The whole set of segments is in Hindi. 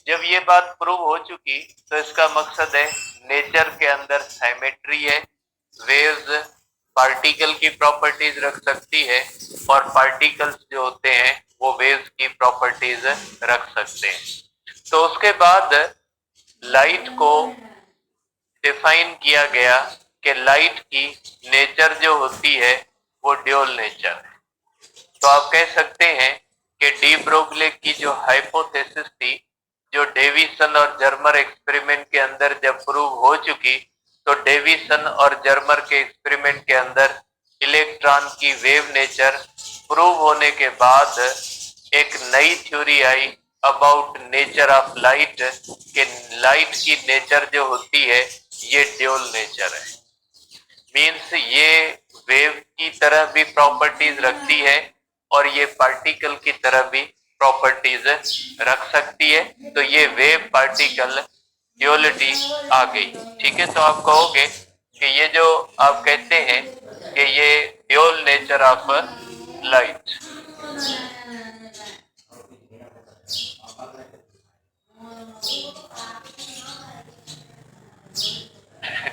जब ये बात प्रूव हो चुकी तो इसका मकसद है नेचर के अंदर साइमेट्री है, वेव्स पार्टिकल की प्रॉपर्टीज रख सकती है और पार्टिकल्स जो होते हैं वो वेव्स की प्रॉपर्टीज रख सकते हैं। तो उसके बाद लाइट को डिफाइन किया गया कि लाइट की नेचर जो होती है वो ड्यूल नेचर है। तो आप कह सकते हैं कि डी ब्रोगले की जो हाइपोथेसिस थी, जो डेविसन और जर्मर एक्सपेरिमेंट के अंदर जब प्रूव हो चुकी, तो डेविसन और जर्मर के एक्सपेरिमेंट के अंदर इलेक्ट्रॉन की वेव नेचर प्रूव होने के बाद एक नई theory I about nature of light, कि लाइट की नेचर जो होती है ये ड्यूल नेचर है। मीन्स ये वेव की तरह भी प्रॉपर्टीज रखती है और ये पार्टिकल की तरह भी प्रॉपर्टीज रख सकती है। तो ये वेव पार्टिकल ड्यूअलिटी आ गई। ठीक है, तो आप कहोगे कि ये जो आप कहते हैं कि ये dual nature of light,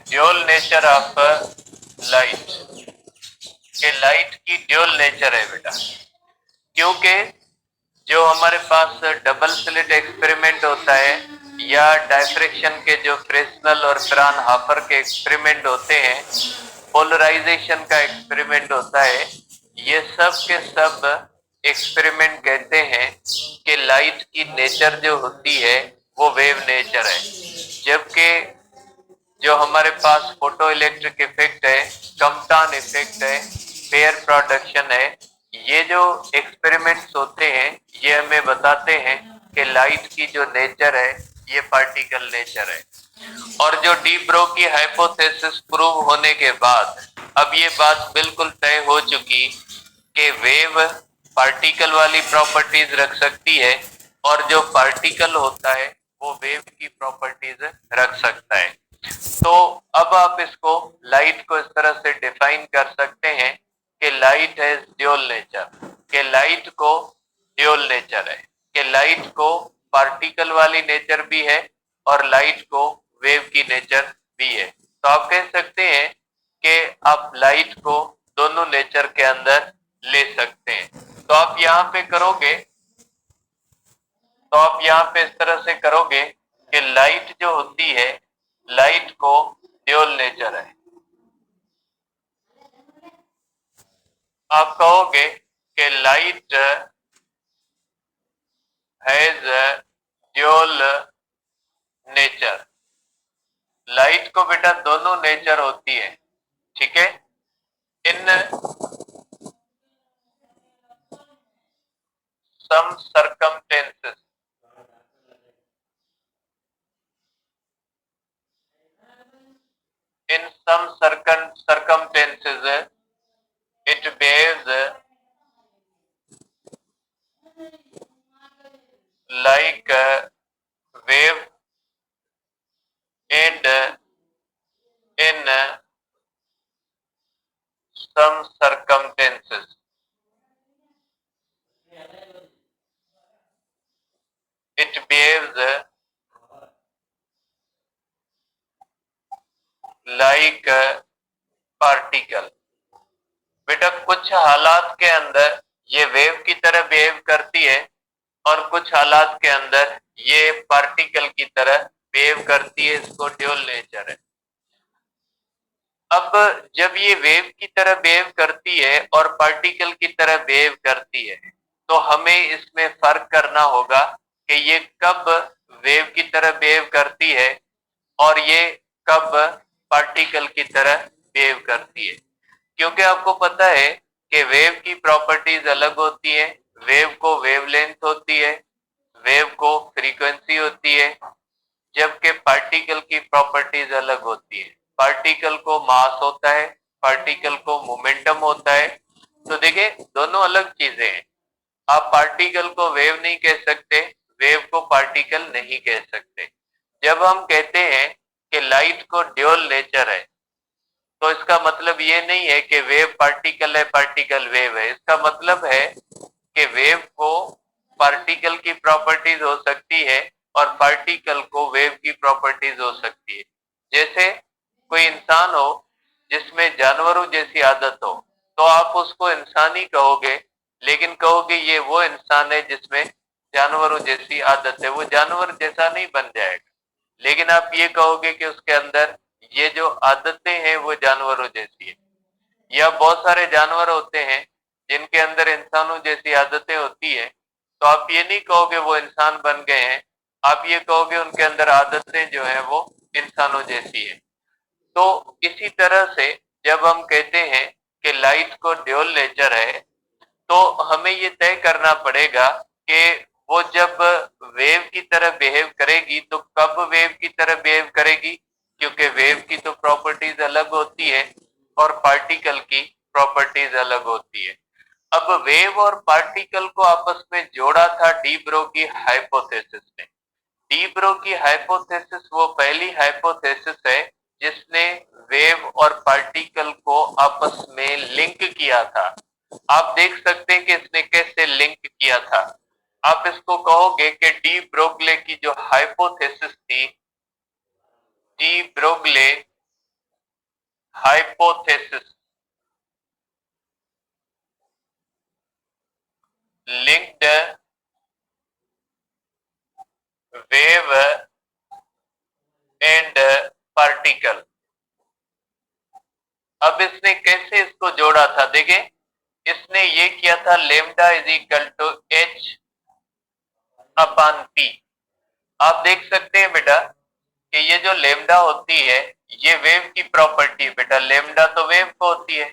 dual nature of light, के लाइट की ड्यूल नेचर है बेटा, क्योंकि जो हमारे पास डबल स्लिट एक्सपेरिमेंट होता है या डायफ्रैक्शन के जो फ्रेस्नेल और फ्राउनहोफर के एक्सपेरिमेंट होते हैं, पोलराइजेशन का एक्सपेरिमेंट होता है, ये सब के सब एक्सपेरिमेंट कहते हैं कि लाइट की नेचर जो होती है वो वेव नेचर है। जबकि जो हमारे पास फोटो इलेक्ट्रिक इफेक्ट है, कम्पटन इफेक्ट है, पेयर प्रोडक्शन है, ये जो एक्सपेरिमेंट्स होते हैं ये हमें बताते हैं कि लाइट की जो नेचर है ये पार्टिकल नेचर है। और जो डी ब्रो की हाइपोथेसिस प्रूव होने के बाद अब ये बात बिल्कुल तय हो चुकी कि वेव पार्टिकल वाली प्रॉपर्टीज रख सकती है और जो पार्टिकल होता है वो वेव की प्रॉपर्टीज रख सकता है। तो अब आप इसको लाइट को इस तरह से डिफाइन कर सकते हैं कि लाइट हैज ड्यूल नेचर, कि लाइट को ड्यूल नेचर है, कि लाइट को पार्टिकल वाली नेचर भी है और लाइट को वेव की नेचर भी है। तो आप कह सकते हैं कि आप लाइट को दोनों नेचर के अंदर ले सकते हैं। तो आप यहाँ पे करोगे, तो आप यहाँ पे इस तरह से करोगे कि लाइट जो होती है, लाइट को ड्यूल नेचर है। आप कहोगे कि light has dual nature. Light को बेटा दोनों नेचर होती है, ठीक है। इन सम circumstances, in some circumstances it behaves like a wave, and in some circumstances it behaves like a particle। बेटा कुछ हालात के अंदर ये वेव की तरह बिहेव करती है और कुछ हालात के अंदर ये पार्टिकल की तरह बिहेव करती है, इसको ड्यूल नेचर है। अब जब ये वेव की तरह बिहेव करती है और पार्टिकल की तरह बिहेव करती है, तो हमें इसमें फर्क करना होगा कि ये कब वेव की तरह बिहेव करती है और ये कब पार्टिकल की तरह बिहेव करती है। क्योंकि आपको पता है कि वेव की प्रॉपर्टीज अलग होती है। वेव को वेवलेंथ होती है, वेव को फ्रीक्वेंसी होती है, जबकि पार्टिकल की प्रॉपर्टीज अलग होती है। पार्टिकल को मास होता है, पार्टिकल को मोमेंटम होता है। तो देखिए दोनों अलग चीजें हैं। आप पार्टिकल को वेव नहीं कह सकते, वेव को पार्टिकल नहीं कह सकते। जब हम कहते हैं कि लाइट को ड्यूल नेचर है, तो इसका मतलब ये नहीं है कि वेव पार्टिकल है, पार्टिकल वेव है। इसका मतलब है कि वेव को पार्टिकल की प्रॉपर्टीज हो सकती है और पार्टिकल को वेव की प्रॉपर्टीज हो सकती है। जैसे कोई इंसान हो जिसमें जानवरों जैसी आदत हो, तो आप उसको इंसान ही कहोगे, लेकिन कहोगे ये वो इंसान है जिसमें जानवरों जैसी आदत है, वो जानवर जैसा नहीं बन जाएगा। लेकिन आप ये कहोगे कि उसके अंदर ये जो आदतें हैं वो जानवरों जैसी है। या बहुत सारे जानवर होते हैं जिनके अंदर इंसानों जैसी आदतें होती है, तो आप ये नहीं कहोगे वो इंसान बन गए हैं, आप ये कहोगे उनके अंदर आदतें जो है वो इंसानों जैसी है। तो इसी तरह से जब हम कहते हैं कि लाइट को ड्यूल नेचर है, तो हमें ये तय करना पड़ेगा कि वो जब वेव की तरह बिहेव करेगी तो कब वेव की तरह बिहेव करेगी, क्योंकि वेव की तो प्रॉपर्टीज अलग होती है और पार्टिकल की प्रॉपर्टीज अलग होती है। अब वेव और पार्टिकल को आपस में जोड़ा था डी ब्रो की हाइपोथेसिस ने। डी ब्रो की हाइपोथेसिस वो पहली हाइपोथेसिस है जिसने वेव और पार्टिकल को आपस में लिंक किया था। आप देख सकते हैं कि इसने कैसे लिंक किया था। आप इसको कहोगे कि डी ब्रोगले की जो हाइपोथेसिस थी, de Broglie hypothesis linked wave and particle. अब इसने कैसे इसको जोड़ा था, देखें, इसने ये किया था lambda is equal to H upon P. आप देख सकते हैं बेटा कि ये जो लेमडा होती है ये वेव की प्रॉपर्टी है बेटा, लेमडा तो वेव को होती है,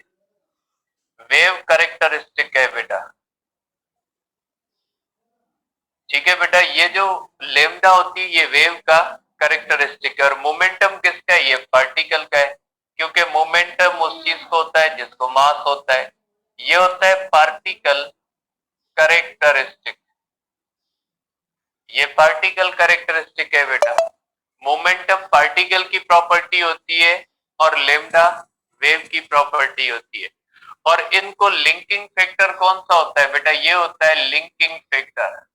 वेव कैरेक्टरिस्टिक है बेटा। ठीक है बेटा, ये जो लेमडा होती है ये वेव का कैरेक्टरिस्टिक है, और मोमेंटम किसका है, ये पार्टिकल का है, क्योंकि मोमेंटम उस चीज को होता है जिसको मास होता है। ये होता है पार्टिकल कैरेक्टरिस्टिक, ये पार्टिकल कैरेक्टरिस्टिक है बेटा। मोमेंटम पार्टिकल की प्रॉपर्टी होती है और लेमडा वेव की प्रॉपर्टी होती है। और इनको लिंकिंग फैक्टर कौन सा होता है बेटा, ये होता है लिंकिंग फैक्टर।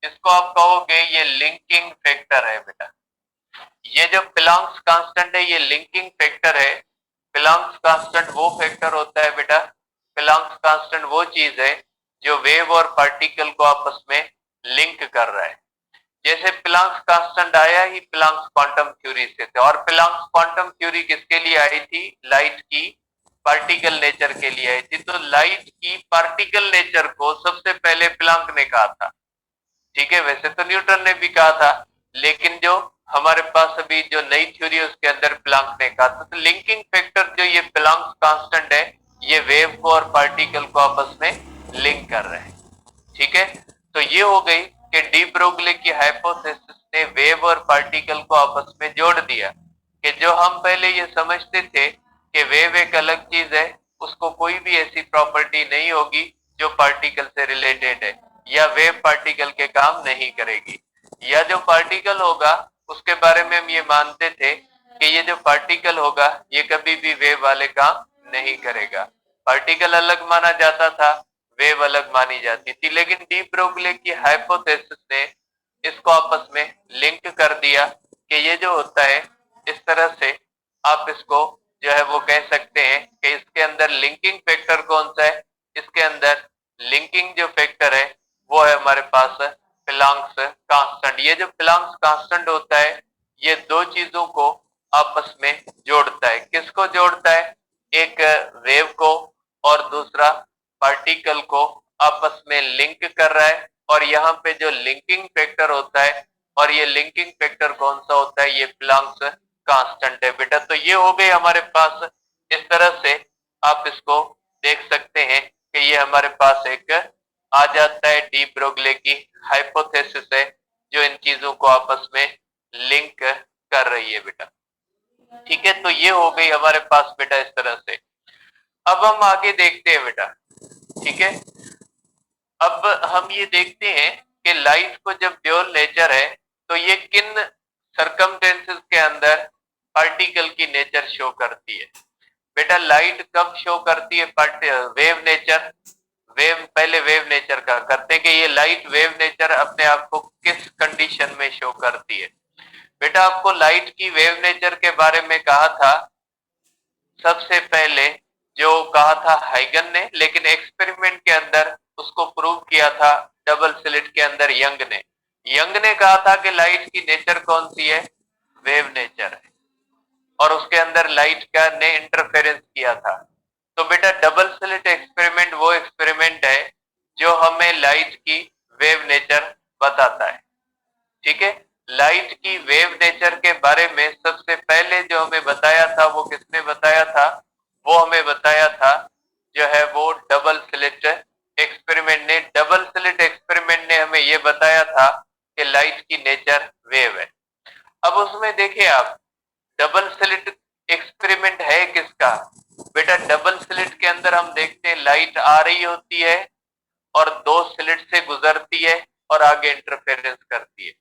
इसको आप कहोगे ये लिंकिंग फैक्टर है बेटा। ये जो प्लांक्स कांस्टेंट है ये लिंकिंग फैक्टर है। प्लांक्स कांस्टेंट वो फैक्टर होता है बेटा, प्लांक्स कांस्टेंट वो चीज है जो वेव और पार्टिकल को आपस में लिंक कर रहा है। जैसे प्लांक्स कांस्टेंट आया ही प्लांक्स क्वांटम थ्योरी से थे, और प्लांक्स क्वांटम थ्योरी किसके लिए आई थी, लाइट की पार्टिकल नेचर के लिए आई थी। तो लाइट की पार्टिकल नेचर को सबसे पहले प्लांक ने कहा था। ठीक है, वैसे तो न्यूटन ने भी कहा था, लेकिन जो हमारे पास अभी जो नई थ्योरी है उसके अंदर प्लांक ने कहा था। तो लिंकिंग फैक्टर जो ये प्लांक्स कांस्टेंट है ये वेव को और पार्टिकल को आपस में लिंक कर रहे हैं। ठीक है, तो ये हो गई कि डी ब्रोगले की हाइपोथेसिस ने वेव और पार्टिकल को आपस में जोड़ दिया, कि जो हम पहले ये समझते थे कि वेव एक अलग चीज है, उसको कोई भी ऐसी प्रॉपर्टी नहीं होगी जो पार्टिकल से रिलेटेड है, या वेव पार्टिकल के काम नहीं करेगी, या जो पार्टिकल होगा उसके बारे में हम ये मानते थे कि ये जो पार्टिकल होगा ये कभी भी वेव वाले काम नहीं करेगा। पार्टिकल अलग माना जाता था, वेव अलग मानी जाती थी, लेकिन डी ब्रोगले की हाइपोथेसिस ने इसको आपस में लिंक कर दिया कि ये जो होता है इस तरह से आप इसको जो है वो कह सकते हैं कि इसके अंदर लिंकिंग फैक्टर कौन सा है, इसके अंदर लिंकिंग जो फैक्टर है वो है हमारे पास प्लांक्स कांस्टेंट। ये जो प्लांक्स कांस्टेंट होता है ये दो चीजों को आपस में जोड़ता है। किसको जोड़ता है, एक वेव को और दूसरा पार्टिकल को आपस में लिंक कर रहा है। और यहाँ पे जो लिंकिंग फैक्टर होता है, और ये लिंकिंग फैक्टर कौन सा होता है, ये प्लांक्स कांस्टेंट है बेटा। तो ये हो गई हमारे पास, इस तरह से आप इसको देख सकते हैं कि ये हमारे पास एक आ जाता है डी ब्रोगले की हाइपोथेसिस है जो इन चीजों को आपस में लिंक कर रही है बेटा। ठीक है, तो ये हो गई हमारे पास बेटा इस तरह से। अब हम आगे देखते हैं बेटा। ठीक है, अब हम ये देखते हैं कि लाइट को जब ड्यूल नेचर है तो ये किन सरकमस्टेंसेस के अंदर पार्टिकल की नेचर शो करती है। बेटा लाइट कब शो करती है वेव नेचर, पहले वेव नेचर का करते हैं कि ये लाइट वेव नेचर अपने आप को किस कंडीशन में शो करती है। बेटा आपको लाइट की वेव नेचर के बारे में कहा था सबसे पहले, जो कहा था हाइगन ने, लेकिन एक्सपेरिमेंट के अंदर उसको प्रूव किया था डबल स्लिट के अंदर यंग ने कहा था कि लाइट की नेचर कौन सी है, वेव नेचर है, और उसके अंदर लाइट का ने इंटरफेरेंस किया था। तो बेटा डबल स्लिट एक्सपेरिमेंट वो एक्सपेरिमेंट है जो हमें लाइट की वेव नेचर बताता है। ठीक है, लाइट की वेव नेचर के बारे में सबसे पहले जो हमें बताया था वो किसने बताया था, वो हमें बताया था जो है वो डबल स्लिट एक्सपेरिमेंट ने। डबल स्लिट एक्सपेरिमेंट ने हमें ये बताया था कि लाइट की नेचर वेव है। अब उसमें देखिए आप, डबल स्लिट एक्सपेरिमेंट है किसका, बेटा डबल स्लिट के अंदर हम देखते हैं लाइट आ रही होती है और दो स्लिट से गुजरती है और आगे इंटरफेरेंस करती है।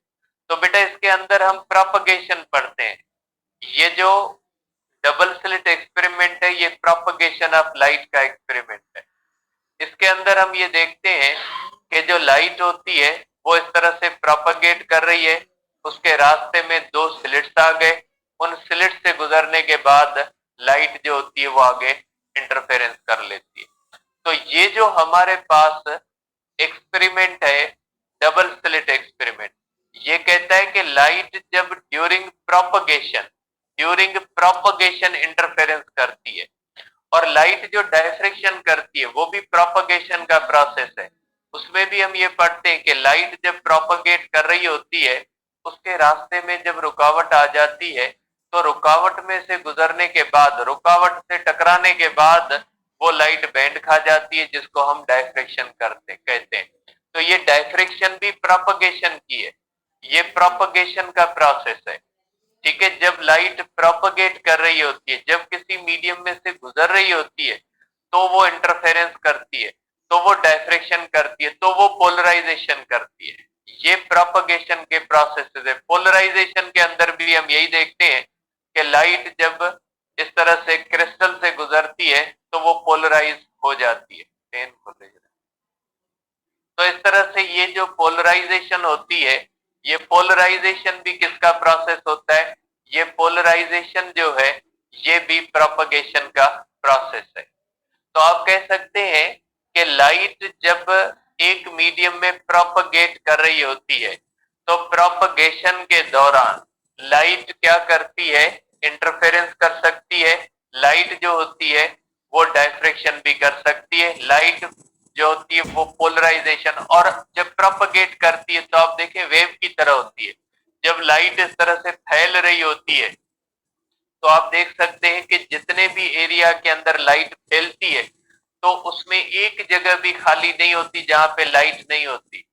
तो बेटा इसके अंदर हम प्रोपगेशन पढ़ते हैं। ये जो डबल स्लिट एक्सपेरिमेंट है ये प्रोपगेशन ऑफ लाइट का एक्सपेरिमेंट है। इसके अंदर हम ये देखते हैं कि जो लाइट होती है वो इस तरह से प्रोपगेट कर रही है, उसके रास्ते में दो स्लिट्स आ गए, उन स्लिट से गुजरने के बाद लाइट जो होती है वो आगे इंटरफेरेंस कर लेती है। तो ये जो हमारे पास एक्सपेरिमेंट है डबल स्लिट एक्सपेरिमेंट, ये कहता है कि लाइट जब ड्यूरिंग प्रोपगेशन इंटरफेरेंस करती है, और लाइट जो डायफ्रेक्शन करती है वो भी प्रोपगेशन का प्रोसेस है। उसमें भी हम ये पढ़ते हैं कि लाइट जब प्रोपगेट कर रही होती है, उसके रास्ते में जब रुकावट आ जाती है तो रुकावट में से गुजरने के बाद, रुकावट से टकराने के बाद वो लाइट बैंड खा जाती है, जिसको हम डायफ्रेक्शन कहते हैं। तो ये डायफ्रेक्शन भी प्रोपगेशन की है, ये प्रोपगेशन का प्रोसेस है। ठीक है, जब लाइट प्रोपगेट कर रही होती है, जब किसी मीडियम में से गुजर रही होती है तो वो इंटरफेरेंस करती है, तो वो डायफ्रेक्शन करती है, तो वो पोलराइजेशन करती है। ये प्रोपगेशन के प्रोसेस है। पोलराइजेशन के अंदर भी हम यही देखते हैं कि लाइट जब इस तरह से क्रिस्टल से गुजरती है तो वो पोलराइज हो जाती है। तो इस तरह से ये जो पोलराइजेशन होती है, ये पोलराइजेशन भी किसका प्रोसेस होता है, ये पोलराइजेशन जो है ये भी प्रोपगेशन का प्रोसेस है। तो आप कह सकते हैं कि लाइट जब एक मीडियम में प्रोपगेट कर रही होती है तो प्रोपगेशन के दौरान लाइट क्या करती है, इंटरफेरेंस कर सकती है। लाइट जो होती है वो डायफ्रेक्शन भी कर सकती है, लाइट जो होती है वो पोलराइजेशन, और जब प्रोपगेट करती है तो आप देखें वेव की तरह होती है। जब लाइट इस तरह से फैल रही होती है तो आप देख सकते हैं कि जितने भी एरिया के अंदर लाइट फैलती है तो उसमें एक जगह भी खाली नहीं होती जहां पे लाइट नहीं होती।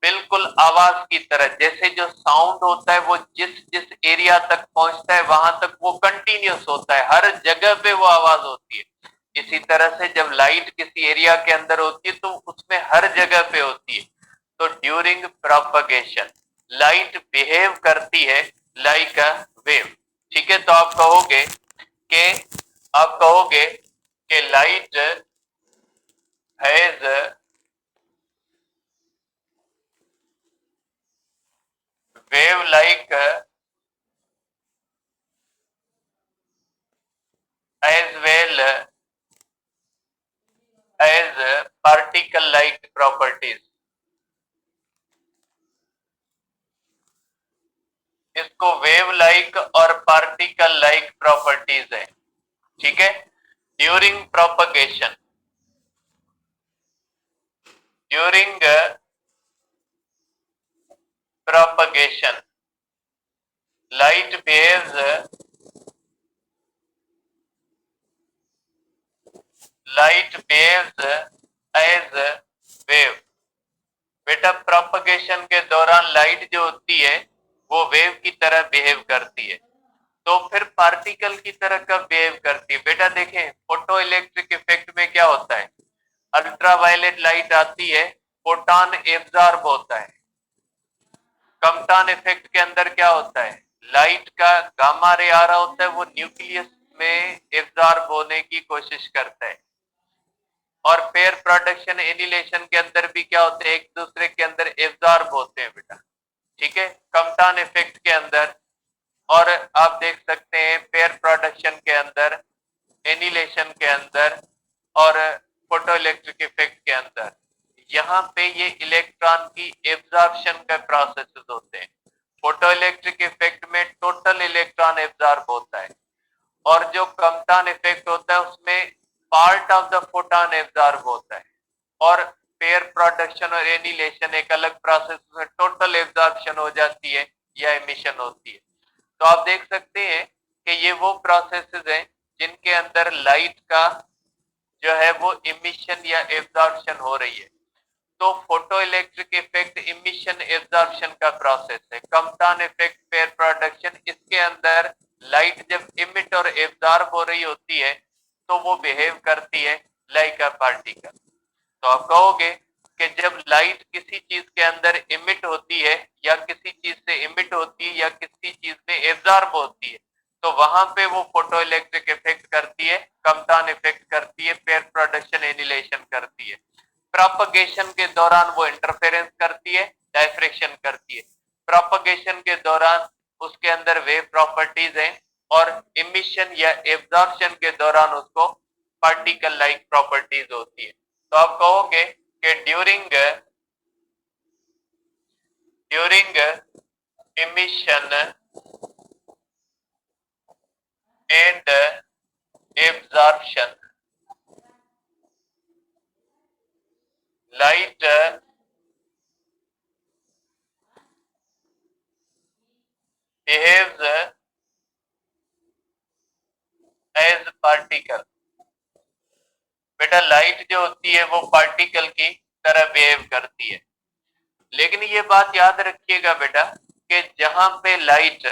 बिल्कुल आवाज की तरह, जैसे जो साउंड होता है वो जिस जिस एरिया तक पहुंचता है वहां तक वो कंटिन्यूस होता है, हर जगह पे वो आवाज होती है। इसी तरह से जब लाइट किसी एरिया के अंदर होती है तो उसमें हर जगह पे होती है। तो ड्यूरिंग प्रोपगेशन लाइट बिहेव करती है लाइक अ वेव। ठीक है, तो आप कहोगे कि light has wave like as well as particle like properties। इसको वेव लाइक और पार्टिकल लाइक प्रॉपर्टीज है। ठीक है, during propagation, during propagation light behaves as wave। बेटा प्रोपगेशन के दौरान लाइट जो होती है वो वेव की तरह बिहेव करती है। तो फिर पार्टिकल की तरह कब बिहेव करती है, बेटा देखें फोटो इलेक्ट्रिक इफेक्ट में क्या होता है, अल्ट्रावायलेट लाइट आती है, फोटॉन एब्जॉर्ब होता है। कम्पटन इफेक्ट के अंदर क्या होता है, लाइट का गामा रे आ रहा होता है, वो न्यूक्लियस में एब्जॉर्ब होने की कोशिश करता है, और पेयर प्रोडक्शन एनिलेशन के अंदर भी क्या होते हैं, एक दूसरे के अंदर एब्जॉर्ब होते हैं बेटा, ठीक है, कम्पटन इफेक्ट के अंदर। और आप देख सकते हैं पेयर प्रोडक्शन के अंदर, एनिलेशन के अंदर और फोटो इलेक्ट्रिक इफेक्ट के अंदर, यहाँ पे ये इलेक्ट्रॉन की एब्जॉर्प्शन का प्रोसेसेस होते हैं। फोटो इलेक्ट्रिक इफेक्ट में टोटल इलेक्ट्रॉन एब्जॉर्ब होता है, और जो कम्पटन इफेक्ट होता है उसमें part of the photon absorb होता है। और पेयर प्रोडक्शन और एनिलेशन एक अलग प्रोसेस में टोटल एब्जॉर्प्शन हो जाती है या एमिशन होती है। तो आप देख सकते हैं कि ये वो प्रोसेसेस हैं जिनके अंदर लाइट का जो है वो इमिशन या एब्जॉर्प्शन हो रही है। तो photo electric effect emission absorption का प्रोसेस है। कम्पटन इफेक्ट पेयर प्रोडक्शन, इसके अंदर लाइट जब इमिट और एब्जॉर्ब हो रही होती है तो वो बिहेव करती है लाइक अ पार्टिकल। तो आप कहोगे कि जब लाइट किसी चीज के अंदर इमिट होती है या किसी चीज से इमिट होती है या किसी चीज में एब्जॉर्ब होती है तो वहां पे वो फोटो इलेक्ट्रिक इफेक्ट करती है, कम्पटन इफेक्ट करती है, पेयर प्रोडक्शन एनिलेशन करती है। प्रोपगेशन के दौरान वो इंटरफेरेंस करती है, डायफ्रेक्शन करती है। प्रोपगेशन के दौरान उसके अंदर वेव प्रॉपर्टीज हैं, और इमिशन या एब्जॉर्प्शन के दौरान उसको पार्टिकल लाइक प्रॉपर्टीज होती है। तो आप कहोगे कि during emission and absorption light behaves as particle. बेटा लाइट जो होती है वो पार्टिकल की तरह बिहेव करती है, लेकिन ये बात याद रखिएगा बेटा कि जहां पे लाइट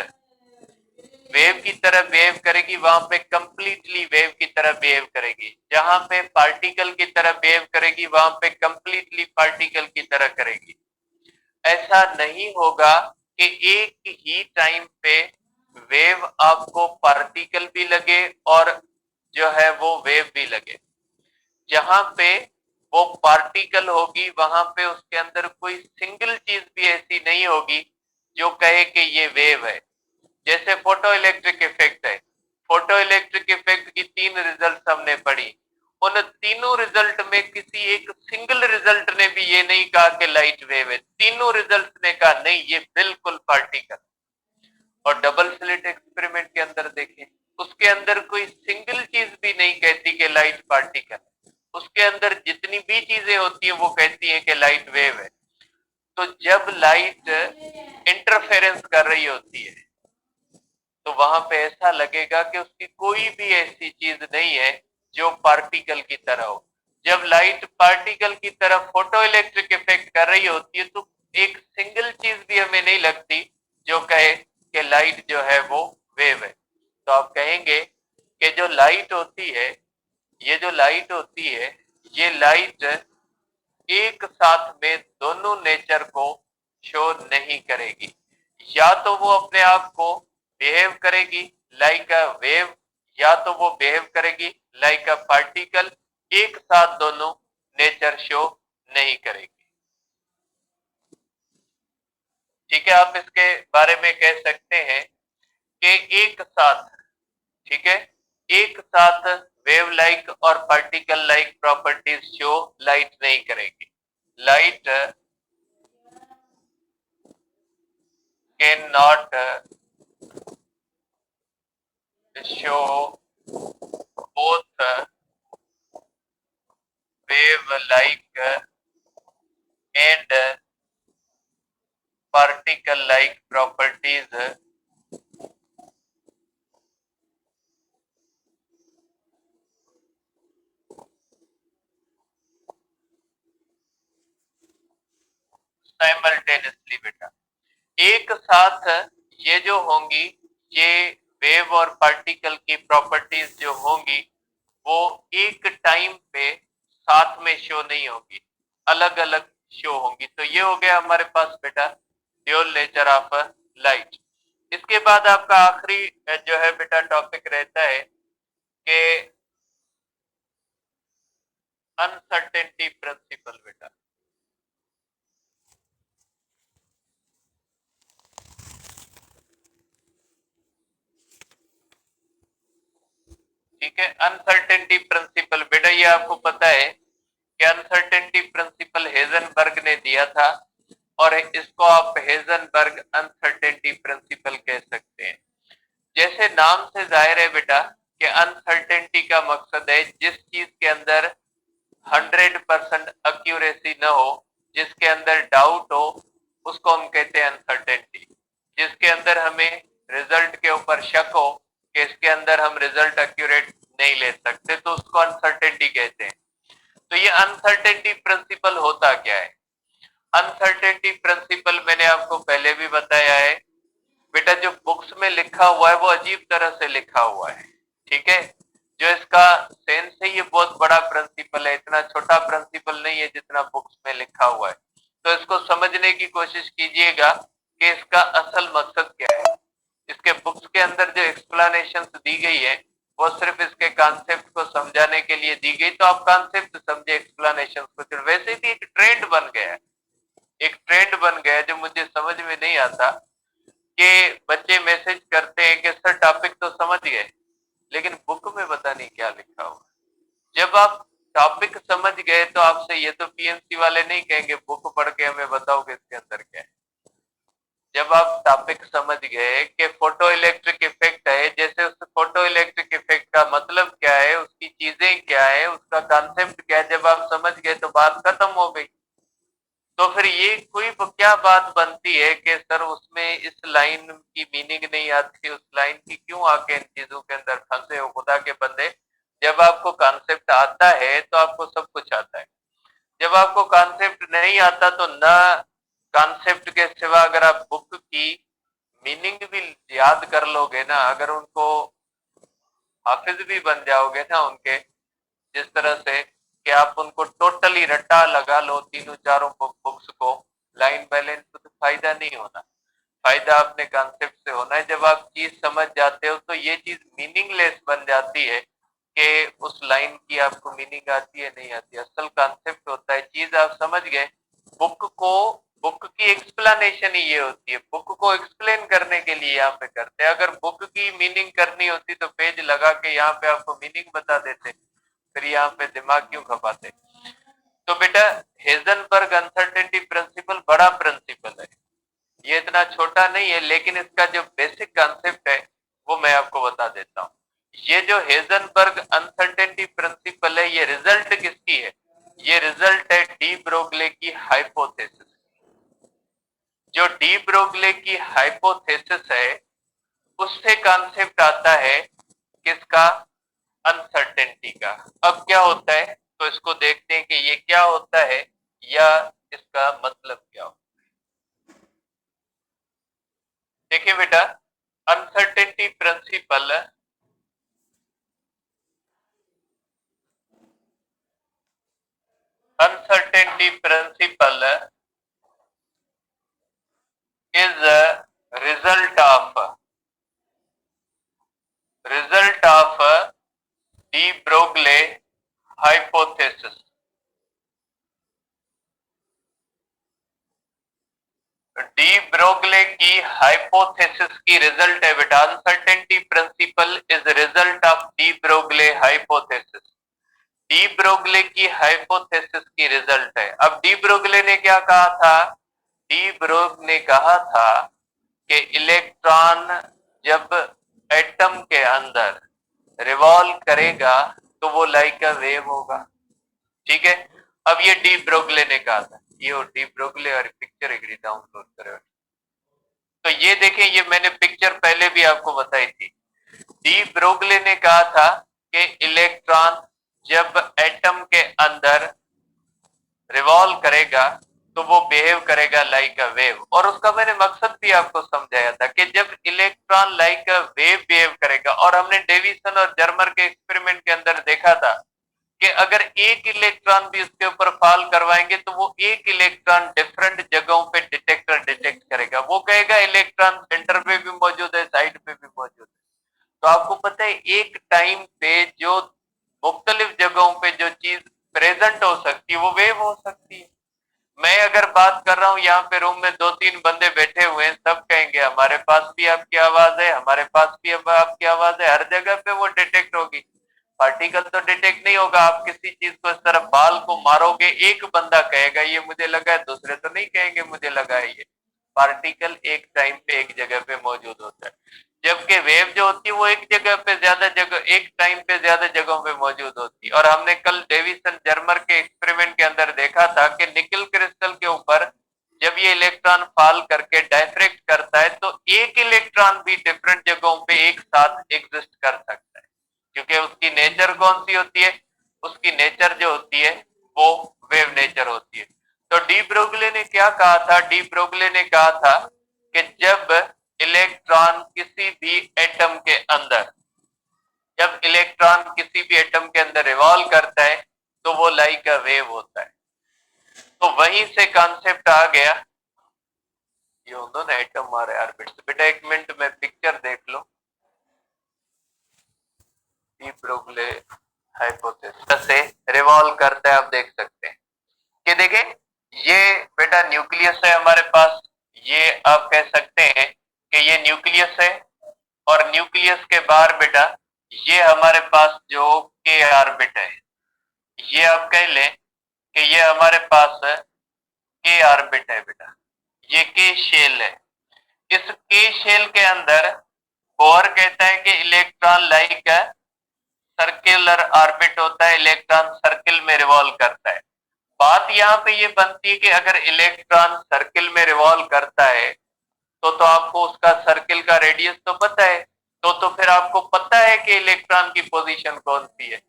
वेव की तरह बिहेव करेगी वहां पे कंप्लीटली वेव की तरह बिहेव करेगी, जहां पे पार्टिकल की तरह बिहेव करेगी वहां पे कंप्लीटली पार्टिकल की तरह करेगी। ऐसा नहीं होगा कि एक ही टाइम पे वेव आपको पार्टिकल भी लगे और जो है वो वेव भी लगे। जहां पे वो पार्टिकल होगी वहां पे उसके अंदर कोई सिंगल चीज भी ऐसी नहीं होगी जो कहे कि ये वेव है। जैसे फोटो इलेक्ट्रिक इफेक्ट है, फोटो इलेक्ट्रिक इफेक्ट की 3 रिजल्ट हमने पढ़ी, उन तीनों रिजल्ट में किसी एक सिंगल रिजल्ट ने भी ये नहीं कहा कि लाइट वेव है, तीनों रिजल्ट ने कहा नहीं ये बिल्कुल पार्टिकल। और डबल स्लिट एक्सपेरिमेंट के अंदर देखें, उसके अंदर कोई सिंगल चीज भी नहीं कहती कि लाइट पार्टिकल, उसके अंदर जितनी भी चीजें होती है वो कहती है कि लाइट वेव है। तो जब लाइट इंटरफेरेंस कर रही होती है तो वहां पे ऐसा लगेगा कि उसकी कोई भी ऐसी चीज नहीं है जो पार्टिकल की तरह हो। जब लाइट पार्टिकल की तरह फोटो इलेक्ट्रिक इफेक्ट कर रही होती है तो एक सिंगल चीज भी हमें नहीं लगती जो कहे कि लाइट जो है वो वेव है। तो आप कहेंगे कि जो लाइट होती है, ये जो लाइट होती है, ये लाइट एक साथ में दोनों नेचर को शो नहीं करेगी। या तो वो अपने आप को बिहेव करेगी लाइक अ वेव, या तो वो बिहेव करेगी लाइक अ पार्टिकल, एक साथ दोनों नेचर शो नहीं करेगी। ठीक है, आप इसके बारे में कह सकते हैं कि एक साथ, ठीक है, एक साथ वेव लाइक और particle like properties show light नहीं करेगी। Light can not show both wave-like and particle-like properties simultaneously। बेटा एक साथ ये जो होंगी, ये वेव और पार्टिकल की प्रॉपर्टीज जो होंगी वो एक टाइम पे साथ में शो नहीं होगी, अलग अलग शो होंगी। तो ये हो गया हमारे पास बेटा ड्यूल नेचर ऑफ लाइट। इसके बाद आपका आखिरी जो है बेटा टॉपिक रहता है कि अनसर्टेनिटी प्रिंसिपल बेटा, ठीक है। अनसर्टेनिटी प्रिंसिपल बेटा, ये आपको पता है कि अनसर्टेनिटी प्रिंसिपल हेजनबर्ग ने दिया था और इसको आप हेजनबर्ग अनसर्टेनिटी प्रिंसिपल कह सकते हैं। जैसे नाम से जाहिर है बेटा कि अनसर्टेनिटी का मकसद है जिस चीज के अंदर 100% एक्यूरेसी न हो, जिसके अंदर डाउट हो, उसको हम कहते हैं अनसर्टेनिटी। जिसके अंदर हमें रिजल्ट के ऊपर शक हो कि इसके अंदर हम रिजल्ट एक्यूरेट नहीं ले सकते, तो उसको अनसर्टेनिटी कहते हैं। तो ये अनसर्टेनिटी प्रिंसिपल होता क्या है? अनसर्टेनिटी प्रिंसिपल मैंने आपको पहले भी बताया है बेटा, जो बुक्स में लिखा हुआ है वो अजीब तरह से लिखा हुआ है, ठीक है। जो इसका सेंस है ये बहुत बड़ा प्रिंसिपल है, इतना छोटा प्रिंसिपल नहीं है जितना बुक्स में लिखा हुआ है। तो इसको समझने की कोशिश कीजिएगा कि इसका असल मकसद क्या है। इसके बुक्स के अंदर जो एक्सप्लेनेशन दी गई है वो सिर्फ इसके कॉन्सेप्ट को समझाने के लिए दी गई, तो आप कॉन्सेप्ट समझे, एक्सप्लेनेशन को। वैसे भी एक ट्रेंड बन गया है, एक ट्रेंड बन गया है जो मुझे समझ में नहीं आता कि बच्चे मैसेज करते हैं कि सर टॉपिक तो समझ गए लेकिन बुक में पता नहीं क्या लिखा हुआ। जब आप टॉपिक समझ गए तो आपसे ये तो पीएमसी वाले नहीं कहेंगे बुक पढ़ के हमें बताओ कि इसके अंदर क्या है। जब आप टॉपिक समझ गए कि फोटो इलेक्ट्रिक इफेक्ट है, जैसे उस फोटो इलेक्ट्रिक इफेक्ट का मतलब क्या है, उसकी चीजें क्या है, उसका कॉन्सेप्ट क्या है, जब आप समझ गए तो बात खत्म हो गई। तो फिर ये कोई क्या बात बनती है कि सर उसमें इस लाइन की मीनिंग नहीं आती, उस लाइन की क्यों आके इन चीजों के अंदर फंसे हो खुदा के बंदे। जब आपको कॉन्सेप्ट आता है तो आपको सब कुछ आता है। जब आपको कॉन्सेप्ट नहीं आता तो ना कॉन्सेप्ट के सिवा अगर आप बुक की मीनिंग भी याद कर लोगे ना, अगर उनको हाफिज भी बन जाओगे ना उनके, जिस तरह से कि आप उनको टोटली रट्टा लगा लो तीनों चारों बुक्स को लाइन बाय लाइन, तो फायदा नहीं होना। फायदा अपने कॉन्सेप्ट से होना है। जब आप चीज समझ जाते हो तो ये चीज मीनिंगलेस बन जाती है कि उस लाइन की आपको मीनिंग आती है नहीं आती। असल कॉन्सेप्ट होता है, चीज आप समझ गए। बुक को, बुक की एक्सप्लेनेशन ही ये होती है, बुक को एक्सप्लेन करने के लिए यहाँ पे करते हैं। अगर बुक की मीनिंग करनी होती तो पेज लगा के यहाँ पे आपको मीनिंग बता देते, फिर यहाँ पे दिमाग क्यों खपाते। तो बेटा हेजनबर्ग अनसर्टेनिटी प्रिंसिपल बड़ा प्रिंसिपल है, ये इतना छोटा नहीं है, लेकिन इसका जो बेसिक कॉन्सेप्ट है वो मैं आपको बता देता हूँ। ये जो हेजनबर्ग अनसर्टेनिटी प्रिंसिपल है, ये रिजल्ट किसकी है? ये रिजल्ट है डी ब्रोगले की हाइपोथेसिस। जो डी ब्रोगले की हाइपोथेसिस है उससे कॉन्सेप्ट आता है किसका? अनसर्टेनिटी का। अब क्या होता है तो इसको देखते हैं कि ये क्या होता है या इसका मतलब क्या होता है। देखिए बेटा, uncertainty principle is a result of de Broglie hypothesis. De Broglie की हाइपोथेसिस की रिजल्ट है बेटा। Uncertainty principle is result of de Broglie hypothesis. De Broglie की हाइपोथेसिस की रिजल्ट है। अब डी ब्रोगले ने क्या कहा था? डी ब्रोग ने कहा था कि इलेक्ट्रॉन जब एटम के अंदर रिवॉल्व करेगा तो वो लाइक अ वेव होगा, ठीक है। अब ये डी ब्रोगले ने कहा था, ये डी ब्रोगले और पिक्चर एग्री डाउनलोड करो। तो ये देखें, ये मैंने पिक्चर पहले भी आपको बताई थी। डी ब्रोगले ने कहा था कि इलेक्ट्रॉन जब एटम के अंदर रिवॉल्व करेगा तो वो बिहेव करेगा लाइक अ वेव, और उसका मैंने मकसद भी आपको समझाया था कि जब electron like a wave behave करेगा, और हमने डेविसन और जर्मर के एक्सपेरिमेंट के अंदर देखा था कि अगर एक इलेक्ट्रॉन भी उसके ऊपर फॉल करवाएंगे तो वो एक इलेक्ट्रॉन डिफरेंट जगहों पे डिटेक्टर डिटेक्ट करेगा। वो कहेगा इलेक्ट्रॉन सेंटर पे भी मौजूद है, साइड पे भी मौजूद है। तो आपको पता है एक टाइम पे जो मुख्तलिफ जगहों पे जो चीज प्रेजेंट हो सकती है, वो वेव हो सकती है। मैं अगर बात कर रहा हूं, यहाँ पे रूम में 2-3 बंदे बैठे हुए हैं, सब कहेंगे हमारे पास भी आपकी आवाज है, हमारे पास भी अब आपकी आवाज है, हर जगह पे वो डिटेक्ट होगी। पार्टिकल तो डिटेक्ट नहीं होगा। आप किसी चीज को इस तरह बाल को मारोगे, एक बंदा कहेगा ये मुझे लगा है, दूसरे तो नहीं कहेंगे मुझे लगा है ये। पार्टिकल एक टाइम पे एक जगह पे मौजूद होता है, जबकि वेव जो होती है वो एक जगह पे ज्यादा जगह, एक टाइम पे ज्यादा जगहों पे मौजूद होती है। और हमने कल डेविसन जर्मर के एक्सपेरिमेंट के अंदर देखा था कि निकल क्रिस्टल के ऊपर जब ये इलेक्ट्रॉन फॉल करके डायफ्रेक्ट करता है तो एक इलेक्ट्रॉन भी डिफरेंट जगहों पे एक साथ एग्जिस्ट कर सकता है, क्योंकि उसकी नेचर कौन सी होती है, उसकी नेचर जो होती है वो वेव नेचर होती है। तो डी ब्रोगली ने क्या कहा था, डी ब्रोगली ने कहा था कि जब इलेक्ट्रॉन किसी भी एटम के अंदर, जब इलेक्ट्रॉन किसी भी एटम के अंदर रिवॉल्व करता है तो वो लाइक अ वेव होता है। तो वहीं से कॉन्सेप्ट आ गया, ये होता ना एटम हमारे ऑर्बिट से। बेटा एक मिनट में पिक्चर देख लो, डी ब्रोगली हाइपोथेसिस से रिवॉल्व करता है, आप देख सकते हैं कि देखें ये बेटा न्यूक्लियस है हमारे पास, ये आप कह सकते हैं कि ये न्यूक्लियस है, और न्यूक्लियस के बाहर बेटा ये हमारे पास जो के ऑर्बिट है, ये आप कह लें कि ये हमारे पास के ऑर्बिट है बेटा, ये के शेल है। इस के शेल के अंदर बोर कहता है कि इलेक्ट्रॉन लाइक सर्कुलर ऑर्बिट होता है, इलेक्ट्रॉन सर्किल में रिवॉल्व करता है। बात यहाँ पे ये बनती है कि अगर इलेक्ट्रॉन सर्किल में रिवॉल्व करता है तो आपको उसका सर्किल का रेडियस तो पता है, तो फिर आपको पता है कि इलेक्ट्रॉन की पोजीशन कौन सी है।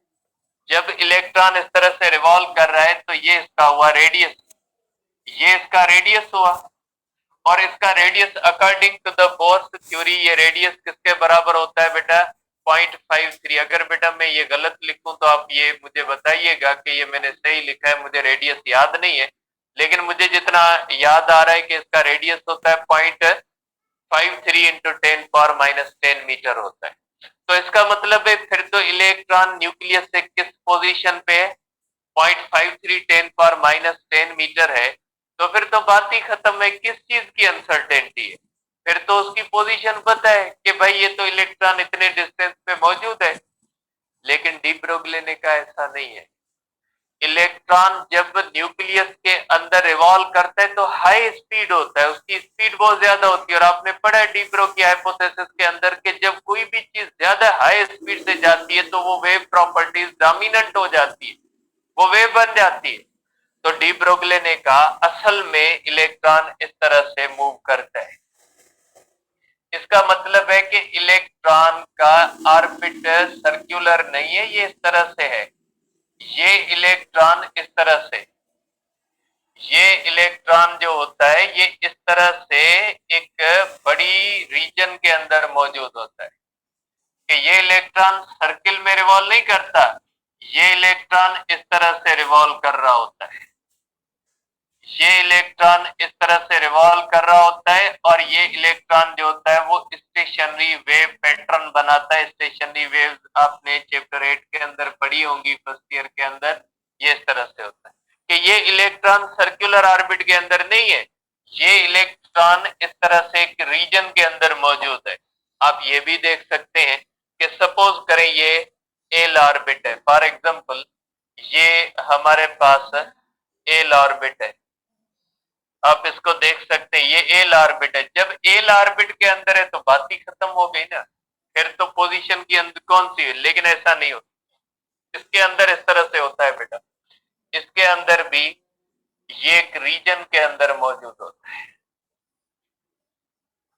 जब इलेक्ट्रॉन इस तरह से रिवॉल्व कर रहा है तो ये इसका हुआ रेडियस, ये इसका रेडियस हुआ, और इसका radius according to the Bohr's theory ये रेडियस किसके बराबर होता है बेटा, 0.53। अगर बेटा मैं ये गलत लिखूं तो आप ये मुझे बताइएगा कि ये मैंने सही लिखा है, मुझे रेडियस याद नहीं है, लेकिन मुझे जितना याद आ रहा है कि इसका रेडियस होता है 0.53 इंटू 10⁻⁻10 मीटर होता है। तो इसका मतलब है फिर तो इलेक्ट्रॉन न्यूक्लियस से किस पोजीशन पे है, 0.53 10⁻⁻10 मीटर है। तो फिर तो बात ही खत्म है, किस चीज की अनसर्टेनिटी है, फिर तो उसकी पोजीशन पता है कि भाई ये तो इलेक्ट्रॉन इतने डिस्टेंस पे मौजूद है। लेकिन डी ब्रोगली ने कहा ऐसा नहीं है, इलेक्ट्रॉन जब न्यूक्लियस के अंदर रिवॉल्व करता है तो हाई स्पीड होता है, उसकी स्पीड बहुत ज्यादा होती है। और आपने पढ़ा है डी ब्रो की हाइपोथेसिस के अंदर कि जब कोई भी चीज ज्यादा हाई स्पीड से जाती है तो वो वेव प्रॉपर्टीज डोमिनेंट हो जाती है, वो वेव बन जाती है। तो डी ब्रोगली ने कहा असल में इलेक्ट्रॉन इस तरह से मूव करता है। इसका मतलब है कि इलेक्ट्रॉन का ऑर्बिट सर्कुलर नहीं है, ये इस तरह से है। ये इलेक्ट्रॉन इस तरह से, ये इलेक्ट्रॉन जो होता है ये इस तरह से एक बड़ी रीजन के अंदर मौजूद होता है कि ये इलेक्ट्रॉन सर्किल में रिवॉल्व नहीं करता, ये इलेक्ट्रॉन इस तरह से रिवॉल्व कर रहा होता है, ये इलेक्ट्रॉन इस तरह से रिवॉल्व कर रहा होता है, और ये इलेक्ट्रॉन जो होता है वो स्टेशनरी वेव पैटर्न बनाता है। स्टेशनरी वेव आपने चैप्टर 8 के अंदर पढ़ी होंगी, फर्स्ट ईयर के अंदर। ये इस तरह से होता है कि ये इलेक्ट्रॉन सर्कुलर ऑर्बिट के अंदर नहीं है, ये इलेक्ट्रॉन इस तरह से एक रीजन के अंदर मौजूद है। आप ये भी देख सकते हैं कि सपोज करें ये एल ऑर्बिट है, फॉर एग्जांपल ये हमारे पास एल ऑर्बिट है, आप इसको देख सकते हैं, ये एल ऑर्बिट है। जब एल ऑर्बिट के अंदर है तो बात ही खत्म हो गई ना, फिर तो पोजीशन की अंदर कौन सी है। लेकिन ऐसा नहीं होता, इसके अंदर इस तरह से होता है बेटा, इसके अंदर भी ये एक रीजन के अंदर मौजूद होता है।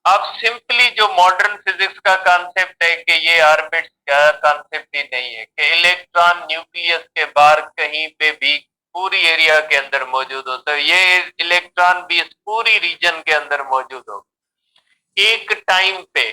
अब सिंपली जो मॉडर्न फिजिक्स का कॉन्सेप्ट है कि ये ऑर्बिट्स का कॉन्सेप्ट ही नहीं है कि इलेक्ट्रॉन न्यूक्लियस के बाहर कहीं पे भी पूरी एरिया के अंदर मौजूद होता है, ये इलेक्ट्रॉन भी इस पूरी रीजन के अंदर मौजूद होगा एक टाइम पे।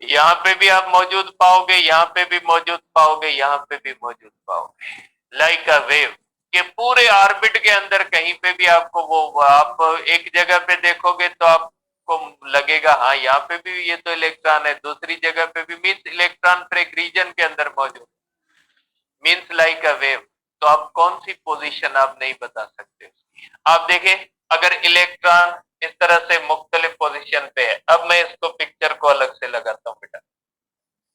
यहाँ पे भी आप मौजूद पाओगे, यहाँ पे भी मौजूद पाओगे, यहाँ पे भी मौजूद पाओगे, लाइक अ वेव के पूरे ऑर्बिट के अंदर कहीं पे भी आपको वो, आप एक जगह पे देखोगे तो आपको लगेगा हाँ यहाँ पे भी ये तो इलेक्ट्रॉन है, दूसरी जगह पे भी, मीन्स इलेक्ट्रॉन पर एक रीजन के अंदर मौजूद, मीन्स लाइक अ वेव। तो आप कौन सी पोजीशन आप नहीं बता सकते। आप देखें, अगर इलेक्ट्रॉन इस तरह से मुख्तलिफ पोजीशन पे है, अब मैं इसको पिक्चर को अलग से लगाता हूं बेटा।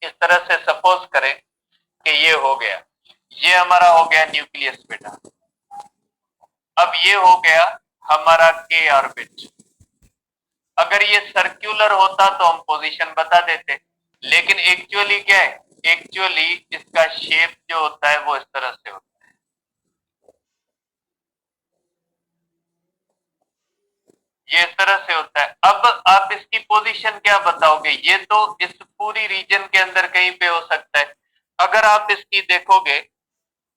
इस तरह से सपोज करें कि ये हो गया, ये हमारा हो गया न्यूक्लियस बेटा। अब ये हो गया हमारा के ऑर्बिट। अगर ये सर्कुलर होता तो हम पोजीशन बता देते, लेकिन एक्चुअली क्या है, एक्चुअली इसका शेप जो होता है वो इस तरह से होता है। ये इस तरह से होता है। अब आप इसकी पोजीशन क्या बताओगे, ये तो इस पूरी रीजन के अंदर कहीं पे हो सकता है। अगर आप इसकी देखोगे